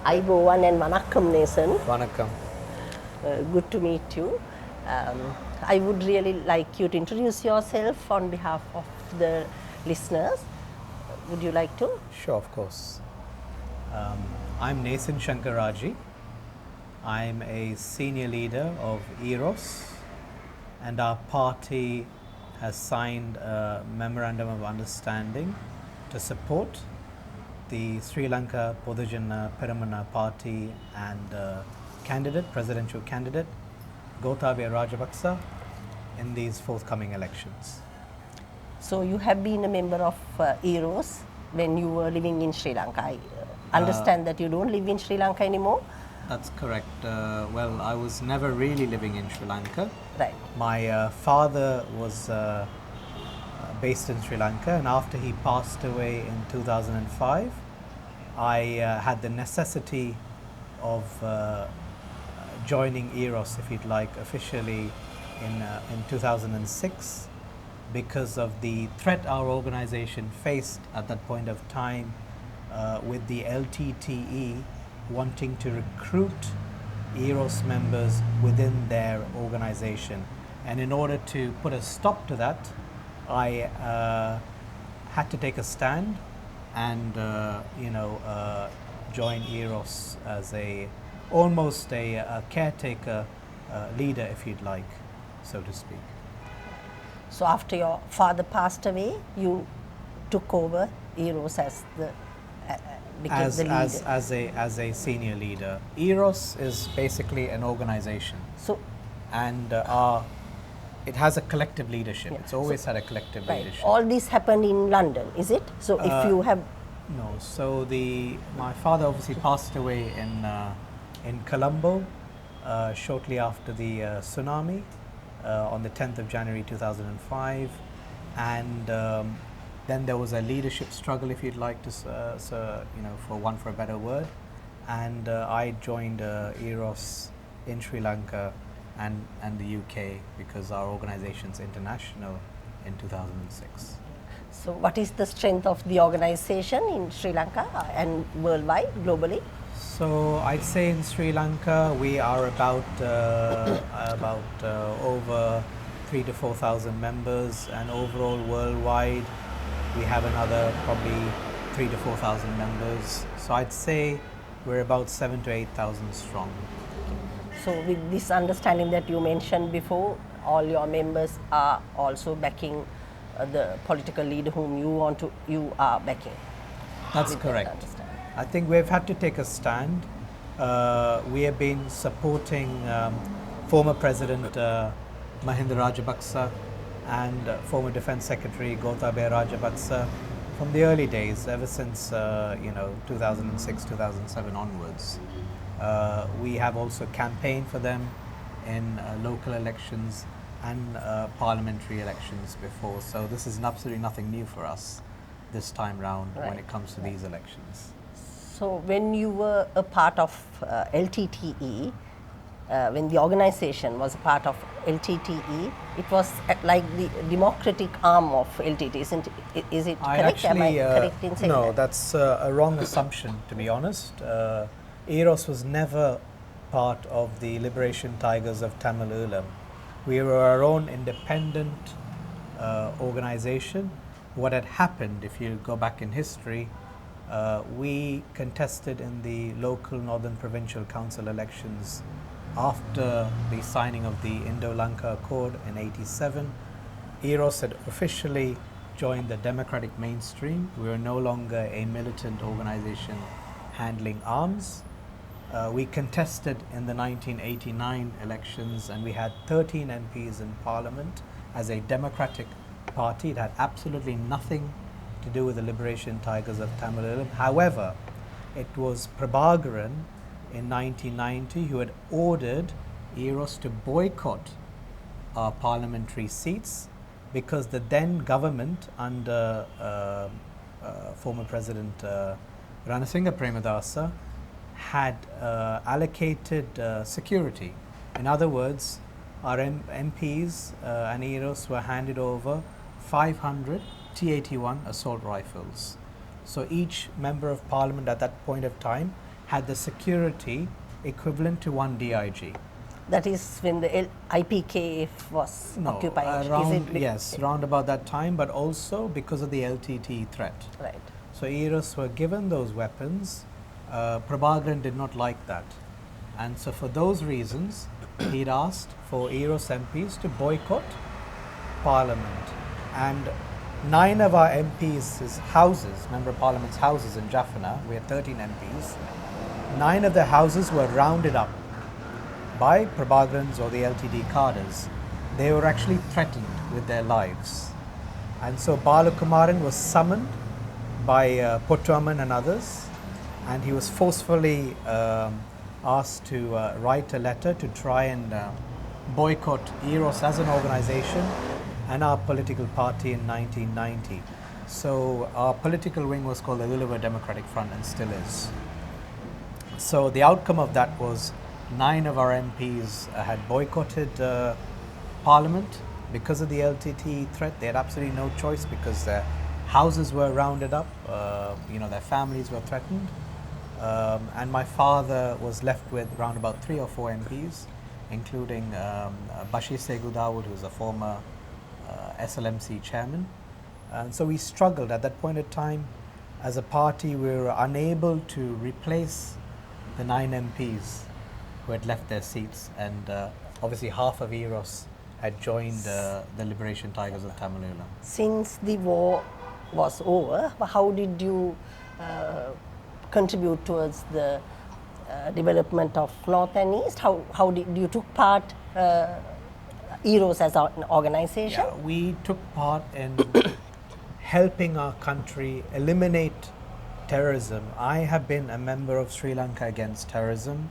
Aibowan and Vanakkam Nesan. Vanakkam. Good to meet you. I would really like you to introduce yourself on behalf of the listeners. Would you like to? Sure, of course. I'm Nesan Shankaraji. I'm a senior leader of EROS, and our party has signed a memorandum of understanding to support the Sri Lanka Podujana Peramana Party and presidential candidate, Gotabaya Rajapaksa, in these forthcoming elections. So you have been a member of EROS when you were living in Sri Lanka. I understand that you don't live in Sri Lanka anymore. That's correct. Well, I was never really living in Sri Lanka. Right. My father was based in Sri Lanka, and after he passed away in 2005, I had the necessity of joining EROS, if you'd like, officially in 2006, because of the threat our organization faced at that point of time with the LTTE wanting to recruit EROS members within their organization. And in order to put a stop to that, I had to take a stand and join EROS as almost a caretaker leader, if you'd like, so to speak. So after your father passed away, you took over EROS as the became the leader. As a senior leader. EROS is basically an organization. So, and it has a collective leadership. Yeah. It's always had a collective leadership. All this happened in London, is it? So if you have... No, so my father obviously passed away in Colombo shortly after the tsunami on the 10th of January 2005, and then there was a leadership struggle, if you'd like to, for a better word, and I joined EROS in Sri Lanka and the UK because our organization's international in 2006. So what is the strength of the organization in Sri Lanka and worldwide, globally? So I'd say in Sri Lanka we are about over 3,000 to 4,000 members, and overall worldwide we have another probably 3,000 to 4,000 members. So I'd say we're about 7,000 to 8,000 strong. So with this understanding that you mentioned before, all your members are also backing the political leader whom you are backing. That's correct. I think we've had to take a stand. We have been supporting former President Mahinda Rajapaksa and former Defence Secretary Gotabaya Rajapaksa from the early days, ever since 2006, 2007 onwards. We have also campaigned for them in local elections and parliamentary elections before. So this is absolutely nothing new for us this time round when it comes to these elections. So when you were a part of LTTE, when the organization was a part of LTTE, it was like the democratic arm of LTTE, isn't it? Is it correct? Am I correct in saying no, that? That's a wrong assumption, to be honest. EROS was never part of the Liberation Tigers of Tamil Eelam. We were our own independent organization. What had happened, if you go back in history, we contested in the local Northern Provincial Council elections after the signing of the Indo-Lanka Accord in '87. EROS had officially joined the democratic mainstream. We were no longer a militant organization handling arms. We contested in the 1989 elections, and we had 13 MPs in Parliament as a democratic party. It had absolutely nothing to do with the Liberation Tigers of Tamil Eelam. However, it was Prabhakaran in 1990 who had ordered EROS to boycott our parliamentary seats because the then government under former President Ranasinghe Premadasa had allocated security. In other words, our MPs and EROS were handed over 500 T81 assault rifles. So each member of parliament at that point of time had the security equivalent to one DIG. That is when the IPK was No, occupying. around, yes, round about that time, but also because of the LTT threat. Right. So EROS were given those weapons. Prabhakaran did not like that. And so for those reasons, he'd asked for EROS MPs to boycott Parliament. And 9 of our MPs' houses, Member of Parliament's houses in Jaffna, we had 13 MPs, 9 of their houses were rounded up by Prabhakarans or the LTD cadres. They were actually threatened with their lives. And so Balakumaran was summoned by Pottuaman and others, and he was forcefully asked to write a letter to try and boycott EROS as an organization and our political party in 1990. So our political wing was called the Luluva Democratic Front and still is. So the outcome of that was 9 of our MPs had boycotted Parliament because of the LTT threat. They had absolutely no choice because their houses were rounded up, their families were threatened. And my father was left with around about 3 or 4 MPs, including Bashir Segu Dawood, who was a former SLMC chairman. And so we struggled at that point in time. As a party, we were unable to replace the 9 MPs who had left their seats, and obviously half of EROS had joined the Liberation Tigers of Tamil Nadu. Since the war was over, how did you contribute towards the development of North and East? How did you took part EROS as an organization? Yeah, we took part in helping our country eliminate terrorism. I have been a member of Sri Lanka Against Terrorism.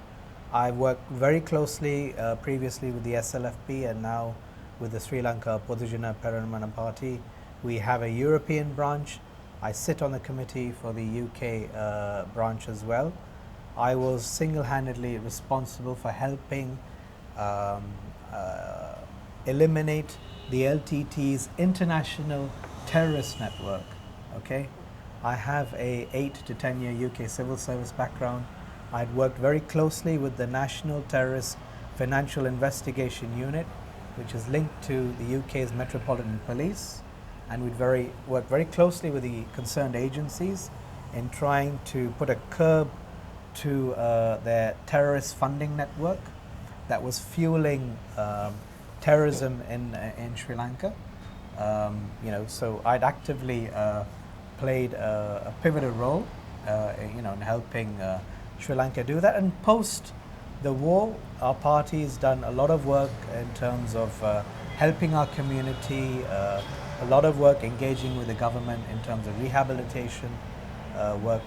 I worked very closely previously with the SLFP and now with the Sri Lanka Podujana Peramana Party. We have a European branch. I sit on the committee for the UK branch as well. I was single-handedly responsible for helping eliminate the LTT's international terrorist network. Okay, I have a 8 to 10 year UK civil service background. I'd worked very closely with the National Terrorist Financial Investigation Unit, which is linked to the UK's Metropolitan Police, and we'd worked very closely with the concerned agencies in trying to put a curb to their terrorist funding network that was fueling terrorism in Sri Lanka. So I'd actively played a pivotal role, in helping Sri Lanka do that. And post the war, our party has done a lot of work in terms of helping our community, a lot of work engaging with the government in terms of rehabilitation work,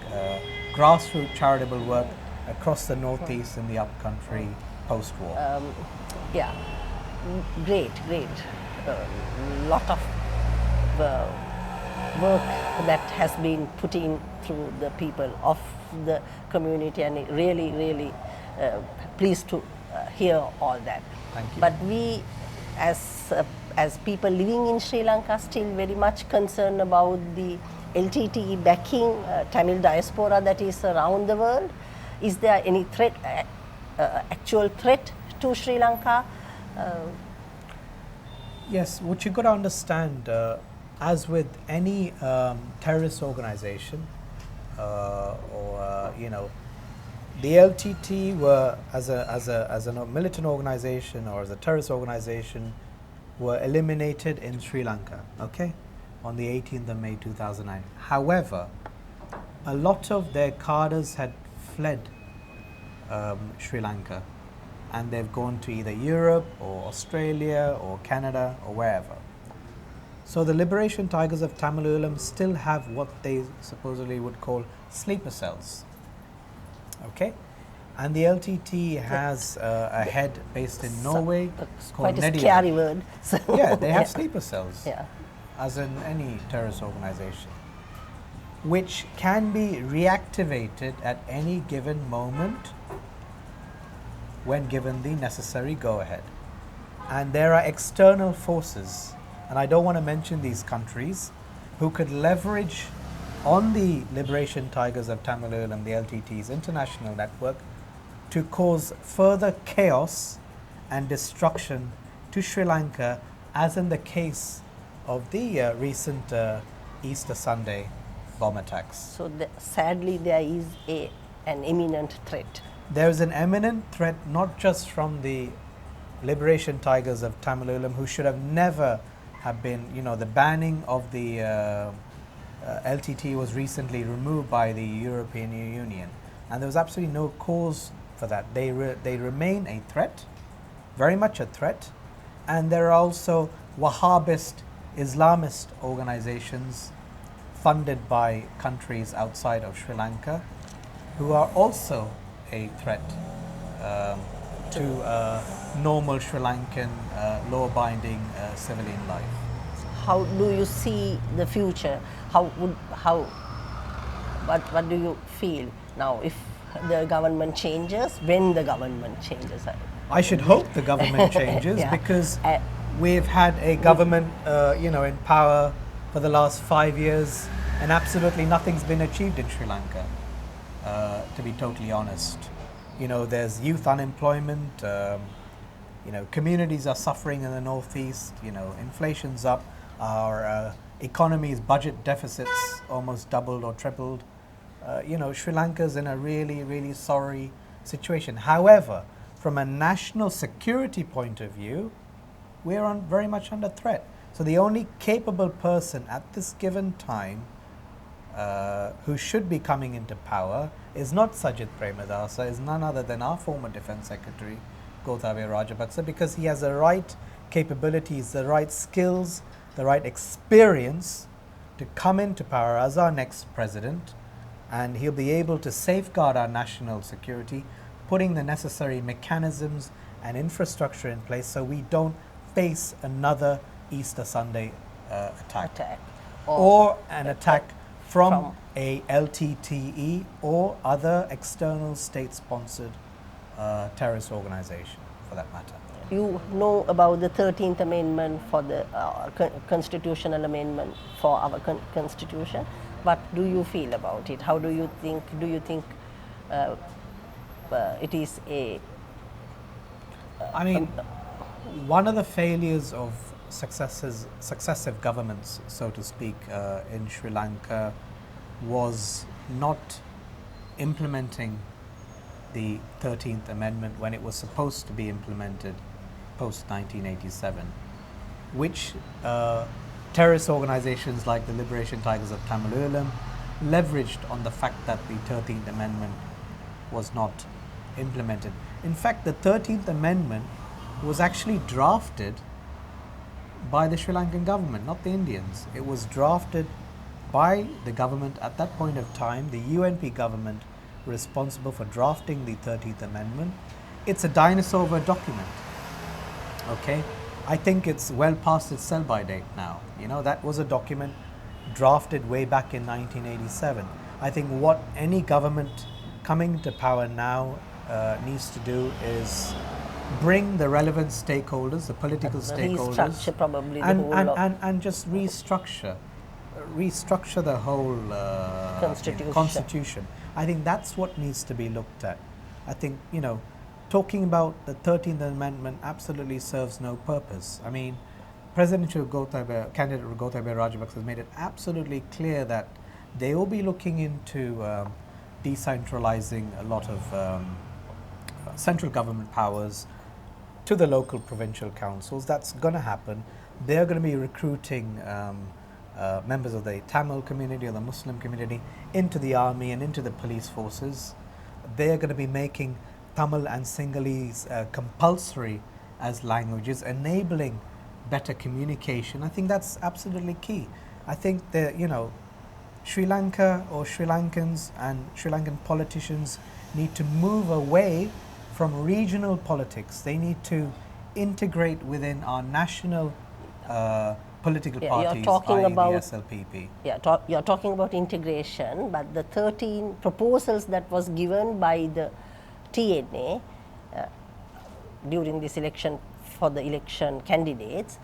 grassroots charitable work across the northeast and the upcountry post-war. Yeah, great. Lot of work that has been put in through the people of the community, and really pleased to hear all that. Thank you. But we, as people living in Sri Lanka, still very much concerned about the LTT backing Tamil diaspora that is around the world. Is there any threat, actual threat to Sri Lanka? Yes, what you got to understand, as with any terrorist organization, the LTT were as a militant organization or as a terrorist organization were eliminated in Sri Lanka, okay, on the 18th of May 2009. However, a lot of their cadres had fled Sri Lanka, and they've gone to either Europe or Australia or Canada or wherever. So the Liberation Tigers of Tamil Nadu still have what they supposedly would call sleeper cells. Okay, and the LTT has a head based in Norway called Quite a Nedia. scary word. So Yeah, they have sleeper cells, Yeah. as in any terrorist organization, which can be reactivated at any given moment when given the necessary go-ahead. And there are external forces, and I don't want to mention these countries, who could leverage on the Liberation Tigers of Tamil Eelam, the LTT's international network, to cause further chaos and destruction to Sri Lanka, as in the case of the recent Easter Sunday bomb attacks. So sadly, there is an imminent threat. There is an imminent threat, not just from the Liberation Tigers of Tamil Eelam, who should have never have been, the banning of the LTT was recently removed by the European Union, and there was absolutely no cause for that. They remain a threat, very much a threat, and there are also Wahhabist Islamist organizations funded by countries outside of Sri Lanka who are also a threat to normal Sri Lankan law-abiding civilian life. How do you see the future? What do you feel now if the government changes? When the government changes? I should hope the government changes Yeah. because we've had a government, in power for the last 5 years, and absolutely nothing's been achieved in Sri Lanka. To be totally honest, there's youth unemployment. Communities are suffering in the northeast. Inflation's up. Our economy's budget deficits almost doubled or tripled. Sri Lanka's in a really, really sorry situation. However, from a national security point of view, we're very much under threat. So the only capable person at this given time who should be coming into power is not Sajid Premadasa, is none other than our former Defence Secretary, Gotabaya Rajapaksa, because he has the right capabilities, the right skills, the right experience to come into power as our next president, and he'll be able to safeguard our national security, putting the necessary mechanisms and infrastructure in place so we don't face another Easter Sunday attack. Or an attack from a LTTE or other external state-sponsored terrorist organization, for that matter. You know about the 13th Amendment for the constitutional amendment for our constitution. What do you feel about it? How do you think? Do you think it is a? One of the failures of successive governments, so to speak, in Sri Lanka was not implementing the 13th Amendment when it was supposed to be implemented post 1987, which terrorist organizations like the Liberation Tigers of Tamil Eelam leveraged on the fact that the 13th Amendment was not implemented. In fact, the 13th Amendment was actually drafted by the Sri Lankan government, not the Indians. It was drafted by the government at that point of time, the UNP government responsible for drafting the 13th Amendment. It's a dinosaur of a document. Okay, I think it's well past its sell-by date now. That was a document drafted way back in 1987. I think what any government coming to power now needs to do is bring the relevant stakeholders, the political stakeholders, restructure probably and just restructure the whole constitution. I think that's what needs to be looked at. I think, talking about the 13th Amendment absolutely serves no purpose. I mean, candidate Gotabaya Rajapaksa has made it absolutely clear that they will be looking into decentralizing a lot of central government powers to the local provincial councils. That's going to happen. They're going to be recruiting members of the Tamil community or the Muslim community into the army and into the police forces. They're going to be making Tamil and Sinhalese compulsory as languages, enabling better communication. I think that's absolutely key. I think that, Sri Lanka or Sri Lankans and Sri Lankan politicians need to move away from regional politics. They need to integrate within our national political parties, you're talking i.e. about the SLPP. You're talking about integration, but the 13 proposals that was given by the TNA during this election for the election candidates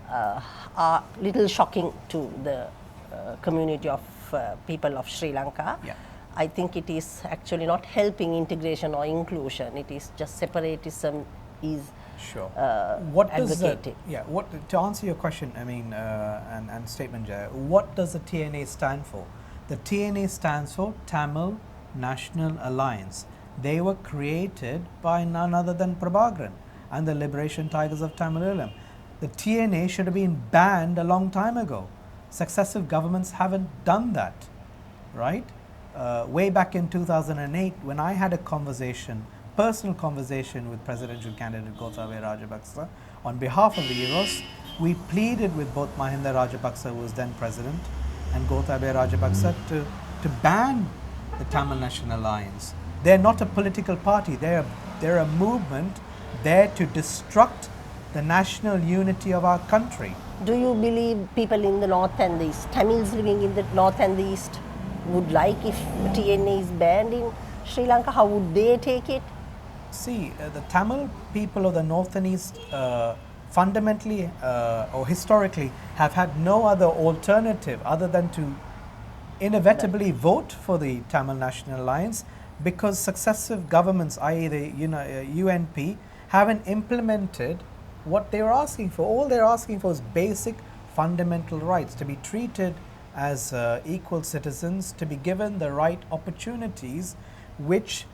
are little shocking to the community of people of Sri Lanka. Yeah. I think it is actually not helping integration or inclusion. It is just separatism is Sure. What does the, advocated. to answer your question, I mean, and statement, Jaya, what does the TNA stand for? The TNA stands for Tamil National Alliance. They were created by none other than Prabhakaran and the Liberation Tigers of Tamil Eelam. The TNA should have been banned a long time ago. Successive governments haven't done that, right? Way back in 2008, when I had a personal conversation with presidential candidate Gotabaya Rajapaksa on behalf of the EROS, we pleaded with both Mahinda Rajapaksa, who was then president, and Gotabaya Rajapaksa to ban the Tamil National Alliance. They're not a political party. They're a movement there to destruct the national unity of our country. Do you believe people in the north and the east, Tamils living in the north and the east, would like if TNA is banned in Sri Lanka? How would they take it? See, the Tamil people of the north and east fundamentally or historically have had no other alternative other than to inevitably vote for the Tamil National Alliance, because successive governments, i.e. the UNP, haven't implemented what they were asking for. All they're asking for is basic fundamental rights, to be treated as equal citizens, to be given the right opportunities, which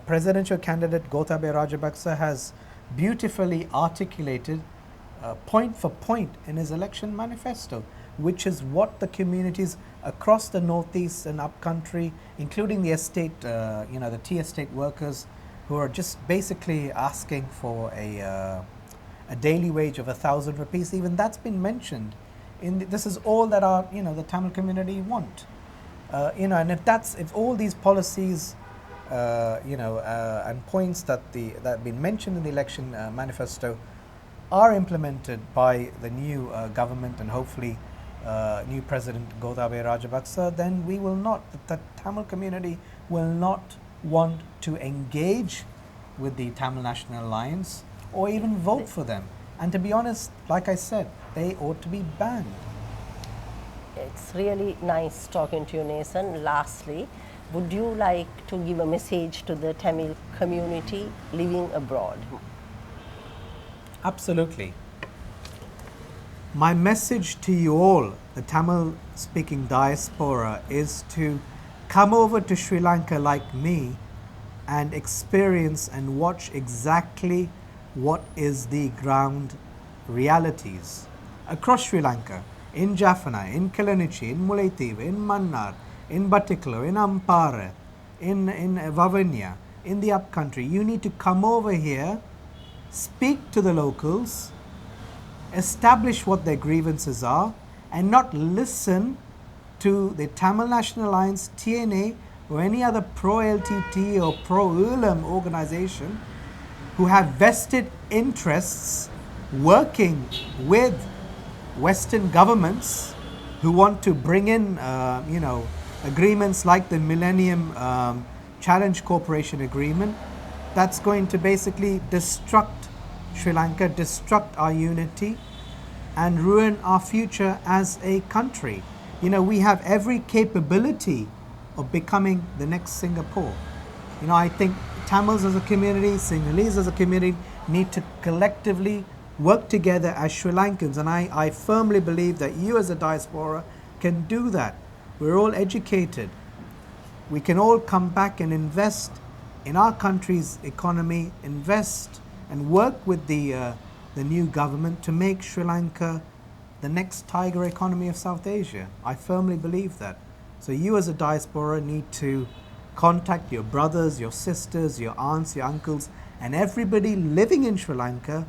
presidential candidate Gotabaya Rajapaksa has beautifully articulated point for point in his election manifesto, which is what the communities across the northeast and upcountry, including the estate, the tea estate workers, who are just basically asking for a daily wage of 1,000 rupees. Even that's been mentioned. This is all that our, the Tamil community want. And if all these policies, and points that have been mentioned in the election manifesto are implemented by the new government and hopefully new President Gotabaya Rajapaksa, then the Tamil community will not want to engage with the Tamil National Alliance or even vote for them. And to be honest, like I said, they ought to be banned. It's really nice talking to you, Nesan. Lastly, would you like to give a message to the Tamil community living abroad? Absolutely. My message to you all, the Tamil speaking diaspora, is to come over to Sri Lanka like me and experience and watch exactly what is the ground realities across Sri Lanka, in Jaffna, in Kilinichi, in Mullaitivu, in Mannar, in Batticaloa, in Ampara, in Vavuniya, in the upcountry. You need to come over here, speak to the locals, establish what their grievances are, and not listen to the Tamil National Alliance, TNA, or any other pro-LTT or pro-Eelam organization who have vested interests working with Western governments who want to bring in, agreements like the Millennium Challenge Corporation Agreement that's going to basically destruct Sri Lanka, destruct our unity, and ruin our future as a country. We have every capability of becoming the next Singapore. I think Tamils as a community, Sinhalese as a community need to collectively work together as Sri Lankans, and I firmly believe that you as a diaspora can do that. We're all educated. We can all come back and invest in our country's economy, invest and work with the new government to make Sri Lanka the next tiger economy of South Asia. I firmly believe that. So you as a diaspora need to contact your brothers, your sisters, your aunts, your uncles, and everybody living in Sri Lanka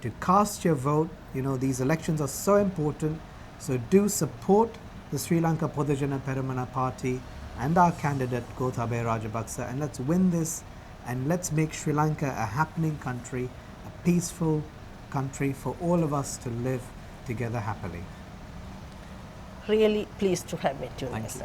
to cast your vote. These elections are so important. So do support the Sri Lanka Podujana Peramana Party and our candidate Gotabaya Rajapaksa, and let's win this, and let's make Sri Lanka a happening country, a peaceful country for all of us to live together happily. Really pleased to have met you. Thank you.